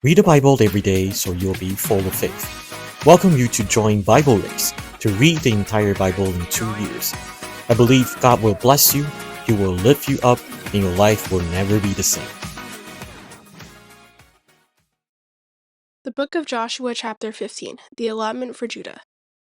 Read the Bible every day so you'll be full of faith. Welcome you to join Bible Race to read the entire Bible in 2 years. I believe God will bless you, He will lift you up, and your life will never be the same. The Book of Joshua, chapter 15, the allotment for Judah.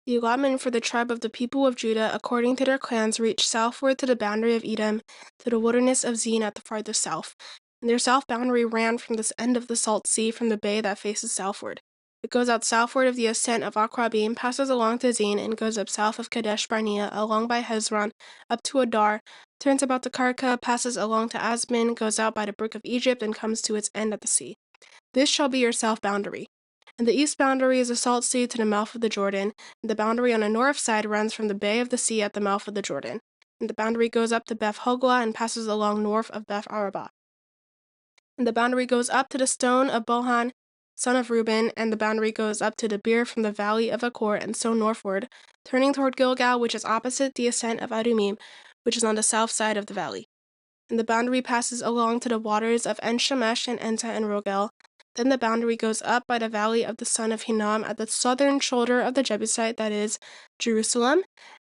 The allotment for the tribe of the people of Judah, according to their clans, reached southward to the boundary of Edom, to the wilderness of Zin at the farthest south. And their south boundary ran from this end of the Salt Sea from the bay that faces southward. It goes out southward of the ascent of Akrabim, passes along to Zin, and goes up south of Kadesh Barnea, along by Hezron, up to Adar, turns about to Karka, passes along to Asmin, goes out by the brook of Egypt, and comes to its end at the sea. This shall be your south boundary. And the east boundary is the Salt Sea to the mouth of the Jordan, and the boundary on the north side runs from the bay of the sea at the mouth of the Jordan. And the boundary goes up to Beth Hoglah and passes along north of Beth Arabah. And the boundary goes up to the stone of Bohan, son of Reuben, and the boundary goes up to the Beer from the valley of Achor, and so northward, turning toward Gilgal, which is opposite the ascent of Adumim, which is on the south side of the valley. And the boundary passes along to the waters of En-Shemesh and Enta and Rogel. Then the boundary goes up by the valley of the son of Hinnom at the southern shoulder of the Jebusite, that is, Jerusalem.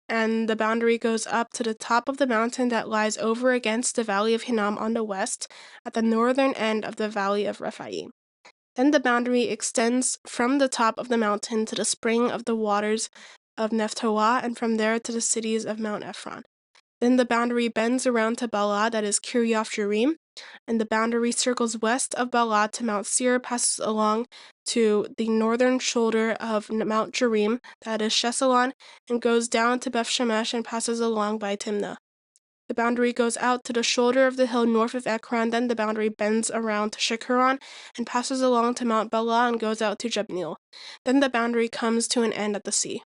And the boundary goes up to the top of the mountain that lies over against the valley of Hinnom on the west, at the northern end of the valley of Rephaim. Then the boundary extends from the top of the mountain to the spring of the waters of Nephtoah, and from there to the cities of Mount Ephron. Then the boundary bends around to Bala, that is Kiryath Jearim, and the boundary circles west of Bala to Mount Seir, passes along to the northern shoulder of Mount Jearim, that is Shesalon, and goes down to Beth Shemesh and passes along by Timnah. The boundary goes out to the shoulder of the hill north of Ekron, then the boundary bends around to Shikharon and passes along to Mount Bala and goes out to Jabneel. Then the boundary comes to an end at the sea.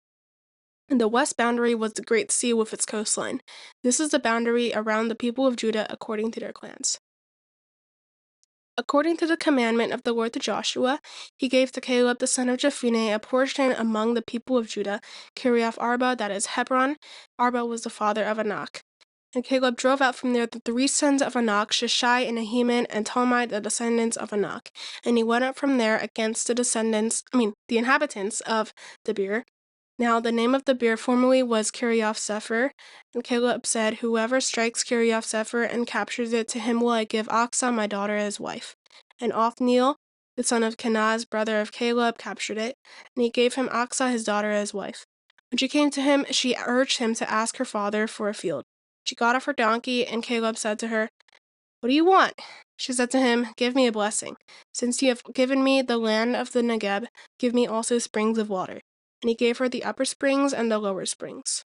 And the west boundary was the Great Sea with its coastline. This is the boundary around the people of Judah according to their clans. According to the commandment of the Lord to Joshua, he gave to Caleb the son of Jephunneh a portion among the people of Judah, Kiriath Arba, that is Hebron. Arba was the father of Anak. And Caleb drove out from there the 3 sons of Anak, Shishai and Ahiman, and Talmai, the descendants of Anak. And he went up from there against the inhabitants of Debir. Now the name of the beer formerly was Kiriath Sepher, and Caleb said, "Whoever strikes Kiriath Sepher and captures it, to him will I give Achsah my daughter as wife." And Othniel, the son of Kenaz, brother of Caleb, captured it, and he gave him Achsah his daughter as wife. When she came to him, she urged him to ask her father for a field. She got off her donkey, and Caleb said to her, "What do you want?" She said to him, "Give me a blessing. Since you have given me the land of the Negeb, give me also springs of water." And he gave her the upper springs and the lower springs.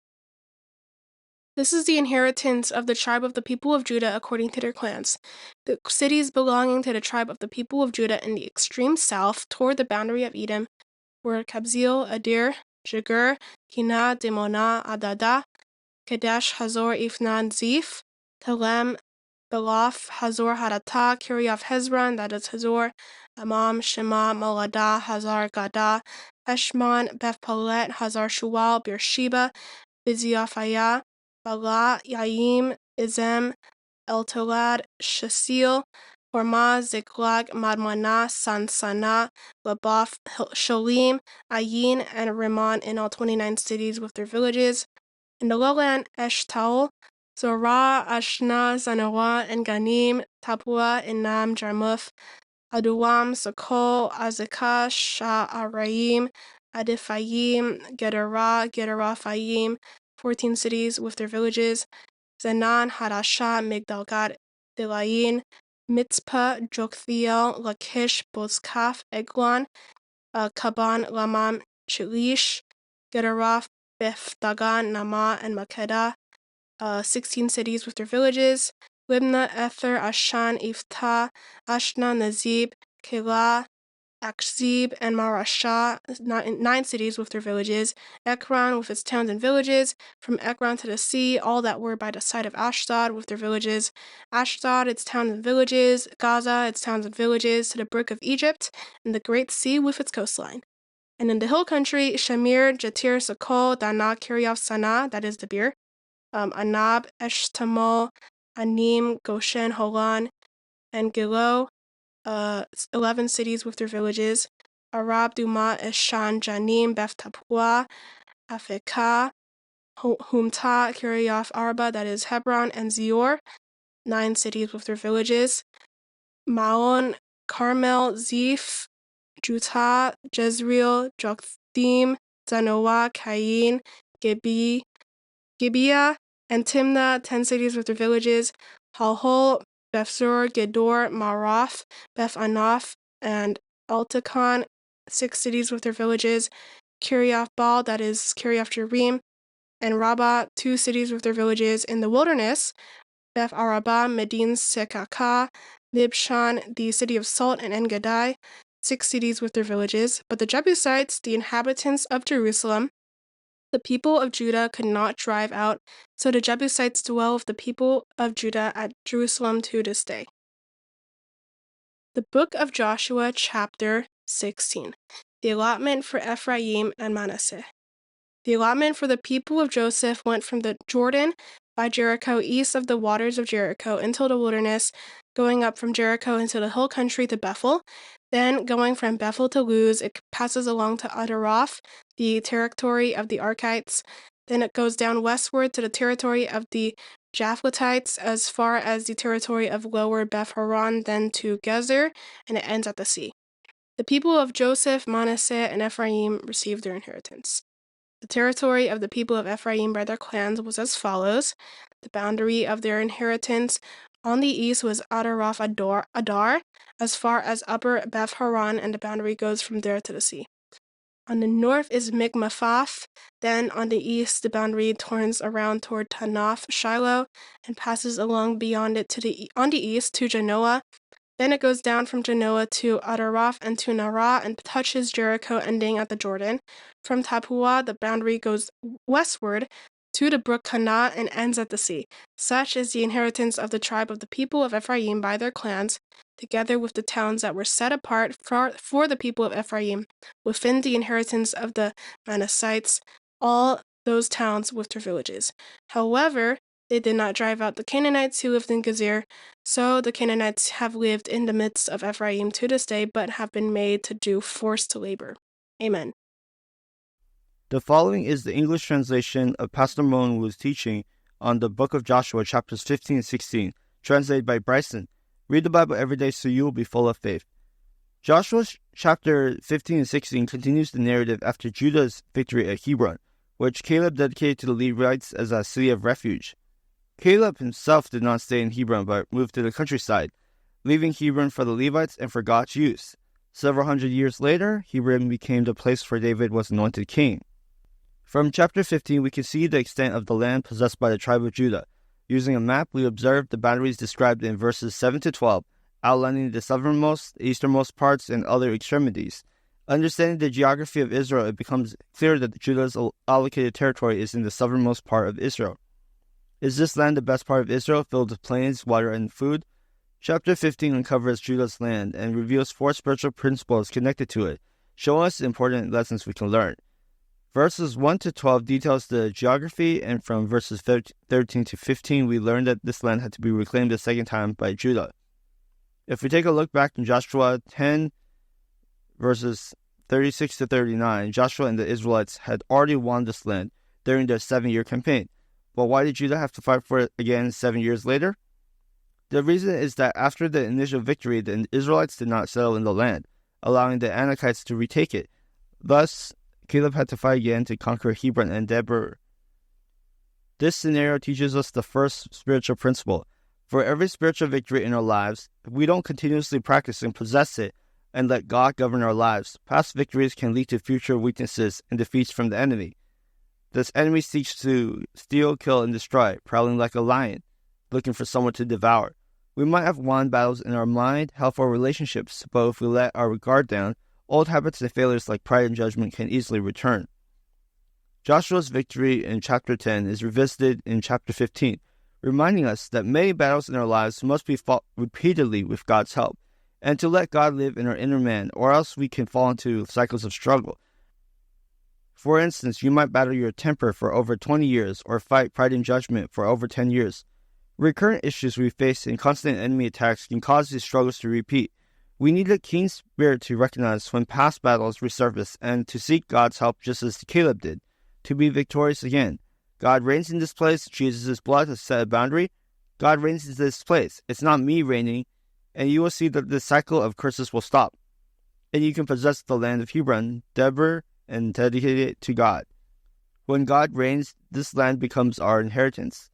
This is the inheritance of the tribe of the people of Judah according to their clans. The cities belonging to the tribe of the people of Judah in the extreme south toward the boundary of Edom were Kabzeel, Adir, Jagur, Kinah, Dimonah, Adada, Kadesh, Hazor, Ifnan, Ziph, Telem, Beloth, Hazor Hadatah, Kiriath Hezron, that is Hazor, Amam, Shema, Moladah, Hazar Gadah, Heshmon, Beth Palet, Hazar Shual, Beersheba, Biziaphayah, Bala, Yaim, Izem, Eltolad, Shasil, Hormah, Ziklag, Madmanah, Sansana, Labath, Shalim, Ayin, and Rimmon in all 29 cities with their villages. In the lowland, Eshtaol, Zorah, Ashna, Zanoah, and Ganim, Tapua, Enam, Jarmuth, Adulam, Sokol, Azekah, Sha'araim, Adifayim, Gederah, 14 cities with their villages, Zenan, Hadashah, Migdalgad, Delayin, Mitzpah, Joktheel, Lachish, Bozkath, Eglon, Kaban, Lamam, Chilish, Gederah, Beth Dagan, Nama, and Makedah, 16 cities with their villages, Libnah, Ether, Ashan, Iftah, Ashna, Nazib, Keilah, Akzib, and Marashah, 9 cities with their villages, Ekron with its towns and villages, from Ekron to the sea, all that were by the side of Ashdod with their villages, Ashdod, its towns and villages, Gaza, its towns and villages, to the brook of Egypt, and the great sea with its coastline. And in the hill country, Shamir, Jatir, Sokol, Dana, Kiriath Sanah, that is the beer, Anab, Eshtamol, Anim, Goshen, Holan, and Gilo, 11 cities with their villages: Arab, Duma, Eshan, Janim, Beth Tapua, Afekah, Humta, Kiriath Arba, that is Hebron, and Zior, 9 cities with their villages: Maon, Carmel, Ziph, Jutah, Jezreel, Jokthim, Zanoah, Cain, Gibeah, and Timnah, 10 cities with their villages: Halhol, Bethsur, Gedor, Marath, Beth Anath, and Eltekon, 6 cities with their villages: Kiriath Baal, that is Kiriath Jearim, and Rabbah, 2 cities with their villages. In the wilderness, Beth Arabah, Medin Sekakah, Libshan, the city of Salt, and En-Gedi, 6 cities with their villages. But the Jebusites, the inhabitants of Jerusalem, the people of Judah, could not drive out, so the Jebusites dwell with the people of Judah at Jerusalem to this day. The book of Joshua, chapter 16. The allotment for Ephraim and Manasseh. The allotment for the people of Joseph went from the Jordan by Jericho east of the waters of Jericho into the wilderness, going up from Jericho into the hill country to Bethel. Then, going from Bethel to Luz, it passes along to Adaroth, the territory of the Arkites. Then it goes down westward to the territory of the Japhletites as far as the territory of lower Beth Horon, then to Gezer, and it ends at the sea. The people of Joseph, Manasseh, and Ephraim received their inheritance. The territory of the people of Ephraim by their clans was as follows. The boundary of their inheritance on the east was Adaroth Adar, as far as upper Beth Horon, and the boundary goes from there to the sea. On the north is Migmaphath. Then on the east, the boundary turns around toward Tanath Shiloh and passes along beyond it on the east to Genoa. Then it goes down from Genoa to Adaroth and to Narah and touches Jericho, ending at the Jordan. From Tapua, the boundary goes westward to the brook Kanah and ends at the sea. Such is the inheritance of the tribe of the people of Ephraim by their clans, together with the towns that were set apart for the people of Ephraim, within the inheritance of the Manassites, all those towns with their villages. However, they did not drive out the Canaanites who lived in Gezer, so the Canaanites have lived in the midst of Ephraim to this day, but have been made to do forced labor. Amen. The following is the English translation of Pastor Moen Wu's teaching on the book of Joshua, chapters 15 and 16, translated by Bryson. Read the Bible every day so you will be full of faith. Joshua chapter 15 and 16 continues the narrative after Judah's victory at Hebron, which Caleb dedicated to the Levites as a city of refuge. Caleb himself did not stay in Hebron but moved to the countryside, leaving Hebron for the Levites and for God's use. Several hundred years later, Hebron became the place where David was anointed king. From chapter 15, we can see the extent of the land possessed by the tribe of Judah. Using a map, we observe the boundaries described in verses 7 to 12, outlining the southernmost, easternmost parts, and other extremities. Understanding the geography of Israel, it becomes clear that Judah's allocated territory is in the southernmost part of Israel. Is this land the best part of Israel, filled with plains, water, and food? Chapter 15 uncovers Judah's land and reveals 4 spiritual principles connected to it, showing us important lessons we can learn. Verses 1 to 12 details the geography, and from verses 13 to 15, we learn that this land had to be reclaimed a second time by Judah. If we take a look back in Joshua 10, verses 36 to 39, Joshua and the Israelites had already won this land during their 7-year campaign. But why did Judah have to fight for it again 7 years later? The reason is that after the initial victory, the Israelites did not settle in the land, allowing the Anakites to retake it. Thus, Caleb had to fight again to conquer Hebron and Debir. This scenario teaches us the first spiritual principle. For every spiritual victory in our lives, if we don't continuously practice and possess it and let God govern our lives, past victories can lead to future weaknesses and defeats from the enemy. This enemy seeks to steal, kill, and destroy, prowling like a lion, looking for someone to devour. We might have won battles in our mind, health, or relationships, but if we let our guard down, old habits and failures like pride and judgment can easily return. Joshua's victory in chapter 10 is revisited in chapter 15, reminding us that many battles in our lives must be fought repeatedly with God's help, and to let God live in our inner man, or else we can fall into cycles of struggle. For instance, you might battle your temper for over 20 years, or fight pride and judgment for over 10 years. Recurrent issues we face and constant enemy attacks can cause these struggles to repeat. We need a keen spirit to recognize when past battles resurface and to seek God's help just as Caleb did, to be victorious again. God reigns in this place. Jesus' blood has set a boundary. God reigns in this place. It's not me reigning, and you will see that the cycle of curses will stop. And you can possess the land of Hebron, Deborah, and dedicate it to God. When God reigns, this land becomes our inheritance.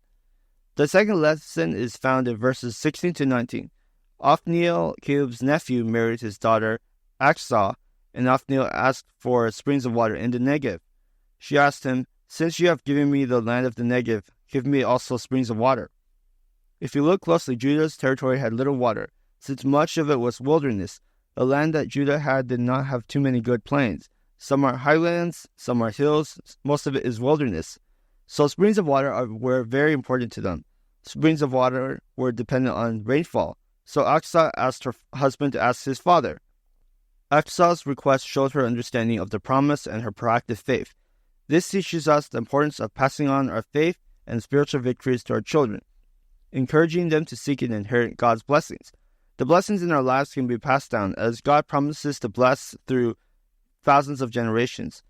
The second lesson is found in verses 16 to 19. Othniel, Caleb's nephew, married his daughter Achsah, and Othniel asked for springs of water in the Negev. She asked him, "Since you have given me the land of the Negev, give me also springs of water." If you look closely, Judah's territory had little water, since much of it was wilderness. The land that Judah had did not have too many good plains. Some are highlands, some are hills, most of it is wilderness. So springs of water were very important to them. Springs of water were dependent on rainfall. So Achsah asked her husband to ask his father. Achsah's request showed her understanding of the promise and her proactive faith. This teaches us the importance of passing on our faith and spiritual victories to our children, encouraging them to seek and inherit God's blessings. The blessings in our lives can be passed down, as God promises to bless through thousands of generations.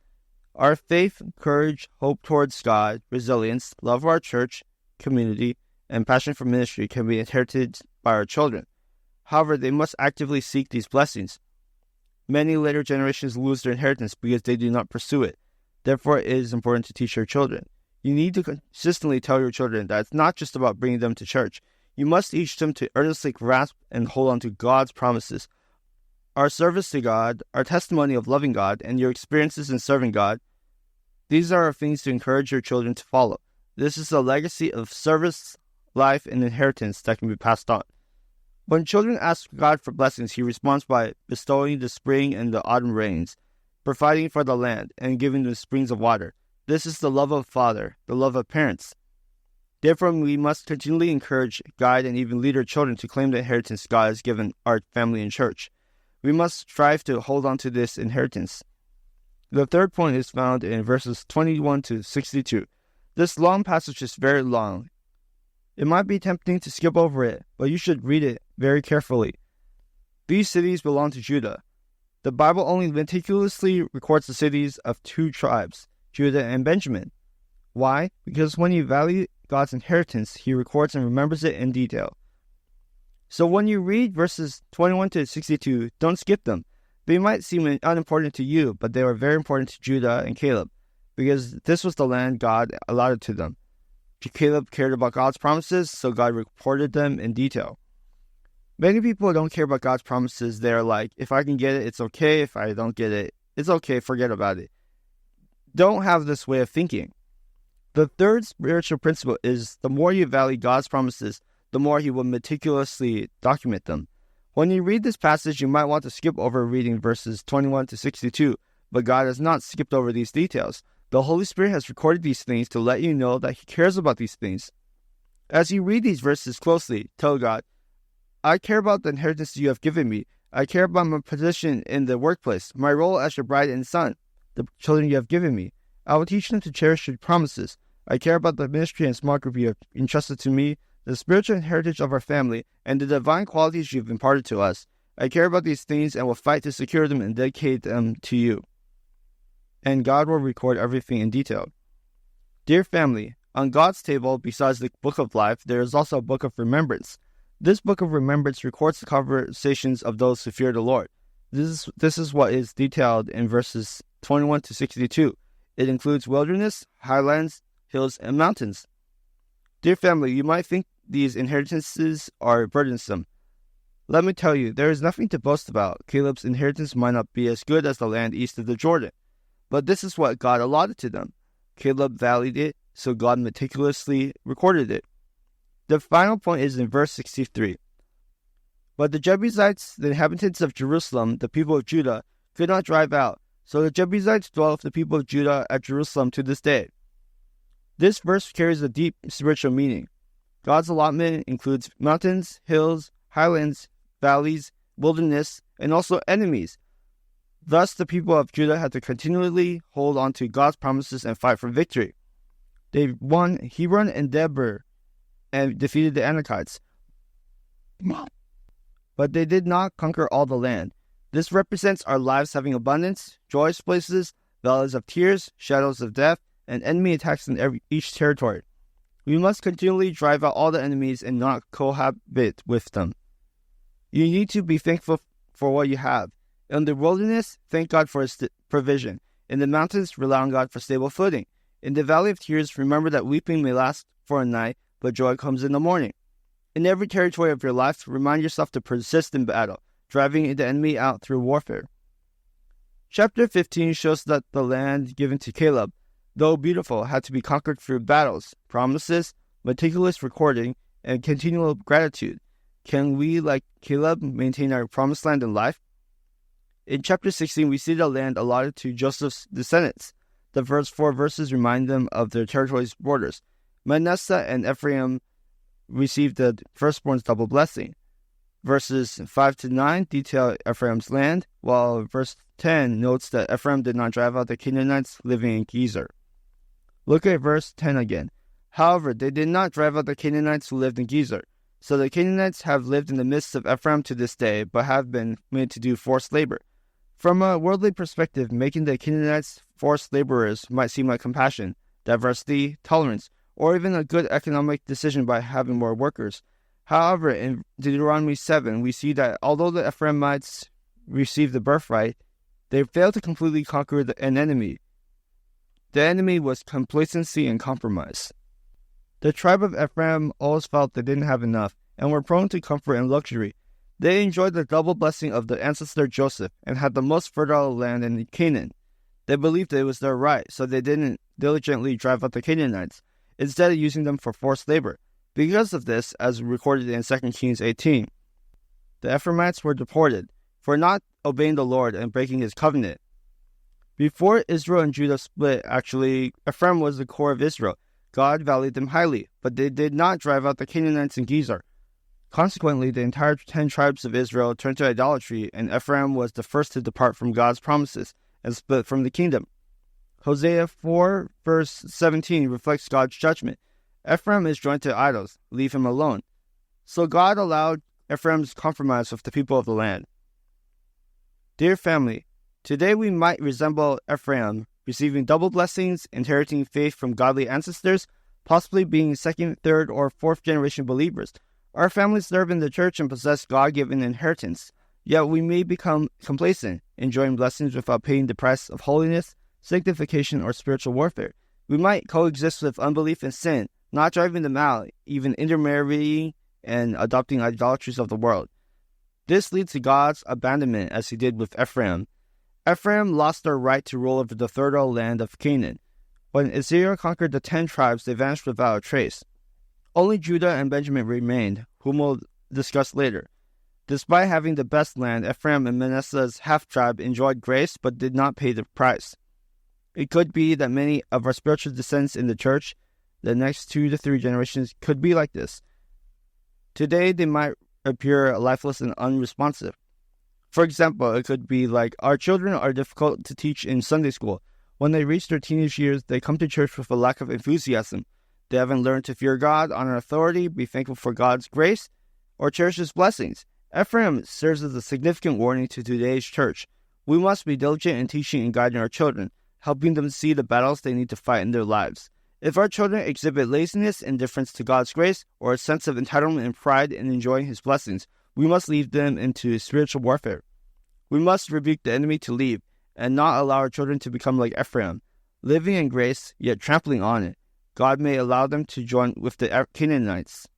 Our faith, courage, hope towards God, resilience, love of our church, community, and passion for ministry can be inherited by our children. However, they must actively seek these blessings. Many later generations lose their inheritance because they do not pursue it. Therefore, it is important to teach your children. You need to consistently tell your children that it's not just about bringing them to church. You must teach them to earnestly grasp and hold on to God's promises. Our service to God, our testimony of loving God, and your experiences in serving God, these are things to encourage your children to follow. This is a legacy of service, life, and inheritance that can be passed on. When children ask God for blessings, He responds by bestowing the spring and the autumn rains, providing for the land, and giving the springs of water. This is the love of Father, the love of parents. Therefore, we must continually encourage, guide, and even lead our children to claim the inheritance God has given our family and church. We must strive to hold on to this inheritance. The third point is found in verses 21 to 62. This long passage is very long. It might be tempting to skip over it, but you should read it very carefully. These cities belong to Judah. The Bible only meticulously records the cities of two tribes, Judah and Benjamin. Why? Because when you value God's inheritance, He records and remembers it in detail. So when you read verses 21 to 62, don't skip them. They might seem unimportant to you, but they were very important to Judah and Caleb, because this was the land God allotted to them. Caleb cared about God's promises, so God reported them in detail. Many people don't care about God's promises. They're like, if I can get it, it's okay. If I don't get it, it's okay. Forget about it. Don't have this way of thinking. The third spiritual principle is the more you value God's promises, the more He will meticulously document them. When you read this passage, you might want to skip over reading verses 21 to 62, but God has not skipped over these details. The Holy Spirit has recorded these things to let you know that He cares about these things. As you read these verses closely, tell God, I care about the inheritance you have given me. I care about my position in the workplace, my role as your bride and son, the children you have given me. I will teach them to cherish your promises. I care about the ministry and small group you have entrusted to me, the spiritual heritage of our family, and the divine qualities you have imparted to us. I care about these things and will fight to secure them and dedicate them to you. And God will record everything in detail. Dear family, on God's table, besides the book of life, there is also a book of remembrance. This book of remembrance records the conversations of those who fear the Lord. This is what is detailed in verses 21 to 62. It includes wilderness, highlands, hills, and mountains. Dear family, you might think these inheritances are burdensome. Let me tell you, there is nothing to boast about. Caleb's inheritance might not be as good as the land east of the Jordan, but this is what God allotted to them. Caleb valued it, so God meticulously recorded it. The final point is in verse 63. But the Jebusites, the inhabitants of Jerusalem, the people of Judah, could not drive out. So the Jebusites dwell with the people of Judah at Jerusalem to this day. This verse carries a deep spiritual meaning. God's allotment includes mountains, hills, highlands, valleys, wilderness, and also enemies. Thus, the people of Judah had to continually hold on to God's promises and fight for victory. They won Hebron and Deborah and defeated the Anakites. but they did not conquer all the land. This represents our lives having abundance, joyous places, valleys of tears, shadows of death, and enemy attacks in each territory. We must continually drive out all the enemies and not cohabit with them. You need to be thankful for what you have. In the wilderness, thank God for His provision. In the mountains, rely on God for stable footing. In the valley of tears, remember that weeping may last for a night, but joy comes in the morning. In every territory of your life, remind yourself to persist in battle, driving the enemy out through warfare. Chapter 15 shows that the land given to Caleb, though beautiful, had to be conquered through battles, promises, meticulous recording, and continual gratitude. Can we, like Caleb, maintain our promised land in life? In chapter 16, we see the land allotted to Joseph's descendants. The first 4 verses remind them of their territory's borders. Manasseh and Ephraim received the firstborn's double blessing. Verses 5 to 9 detail Ephraim's land, while verse 10 notes that Ephraim did not drive out the Canaanites living in Gezer. Look at verse 10 again. However, they did not drive out the Canaanites who lived in Gezer. So the Canaanites have lived in the midst of Ephraim to this day, but have been made to do forced labor. From a worldly perspective, making the Canaanites forced laborers might seem like compassion, diversity, tolerance, or even a good economic decision by having more workers. However, in Deuteronomy 7, we see that although the Ephraimites received the birthright, they failed to completely conquer an enemy. The enemy was complacency and compromise. The tribe of Ephraim always felt they didn't have enough and were prone to comfort and luxury. They enjoyed the double blessing of the ancestor Joseph and had the most fertile land in Canaan. They believed it was their right, so they didn't diligently drive out the Canaanites, instead of using them for forced labor. Because of this, as recorded in 2 Kings 18, the Ephraimites were deported for not obeying the Lord and breaking His covenant. Before Israel and Judah split, actually, Ephraim was the core of Israel. God valued them highly, but they did not drive out the Canaanites in Gezer. Consequently, the entire 10 tribes of Israel turned to idolatry, and Ephraim was the first to depart from God's promises and split from the kingdom. Hosea 4, verse 17 reflects God's judgment. Ephraim is joined to idols. Leave him alone. So God allowed Ephraim's compromise with the people of the land. Dear family, today we might resemble Ephraim, receiving double blessings, inheriting faith from godly ancestors, possibly being 2nd, 3rd, or 4th generation believers. Our families serve in the church and possess God-given inheritance. Yet we may become complacent, enjoying blessings without paying the price of holiness, sanctification, or spiritual warfare. We might coexist with unbelief and sin, not driving them out, even intermarrying and adopting idolatries of the world. This leads to God's abandonment, as He did with Ephraim. Ephraim lost their right to rule over the fertile land of Canaan. When Israel conquered the 10 tribes, they vanished without a trace. Only Judah and Benjamin remained, whom we'll discuss later. Despite having the best land, Ephraim and Manasseh's half-tribe enjoyed grace but did not pay the price. It could be that many of our spiritual descendants in the church, the next 2 to 3 generations, could be like this. Today, they might appear lifeless and unresponsive. For example, it could be like, our children are difficult to teach in Sunday school. When they reach their teenage years, they come to church with a lack of enthusiasm. They haven't learned to fear God, honor authority, be thankful for God's grace, or cherish His blessings. Ephraim serves as a significant warning to today's church. We must be diligent in teaching and guiding our children, helping them see the battles they need to fight in their lives. If our children exhibit laziness, indifference to God's grace, or a sense of entitlement and pride in enjoying His blessings, we must lead them into spiritual warfare. We must rebuke the enemy to leave, and not allow our children to become like Ephraim, living in grace, yet trampling on it. God may allow them to join with the Canaanites.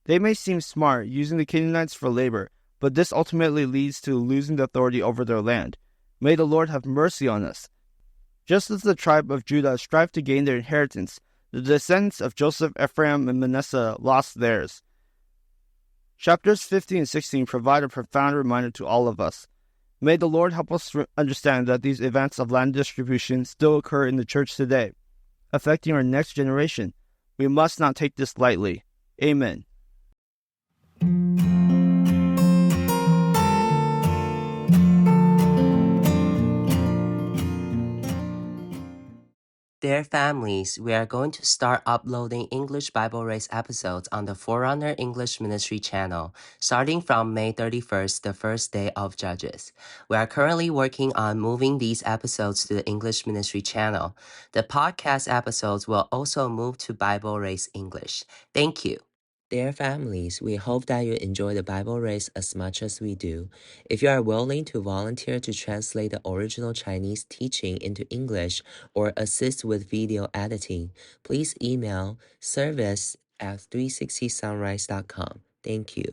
They may seem smart, using the Canaanites for labor, but this ultimately leads to losing the authority over their land. May the Lord have mercy on us. Just as the tribe of Judah strived to gain their inheritance, the descendants of Joseph, Ephraim, and Manasseh lost theirs. Chapters 15 and 16 provide a profound reminder to all of us. May the Lord help us understand that these events of land distribution still occur in the church today, affecting our next generation. We must not take this lightly. Amen. Dear families, we are going to start uploading English Bible Race episodes on the Forerunner English Ministry channel, starting from May 31st, the first day of Judges. We are currently working on moving these episodes to the English Ministry channel. The podcast episodes will also move to Bible Race English. Thank you. Dear families, we hope that you enjoy the Bible Race as much as we do. If you are willing to volunteer to translate the original Chinese teaching into English or assist with video editing, please email service@360sunrise.com. Thank you.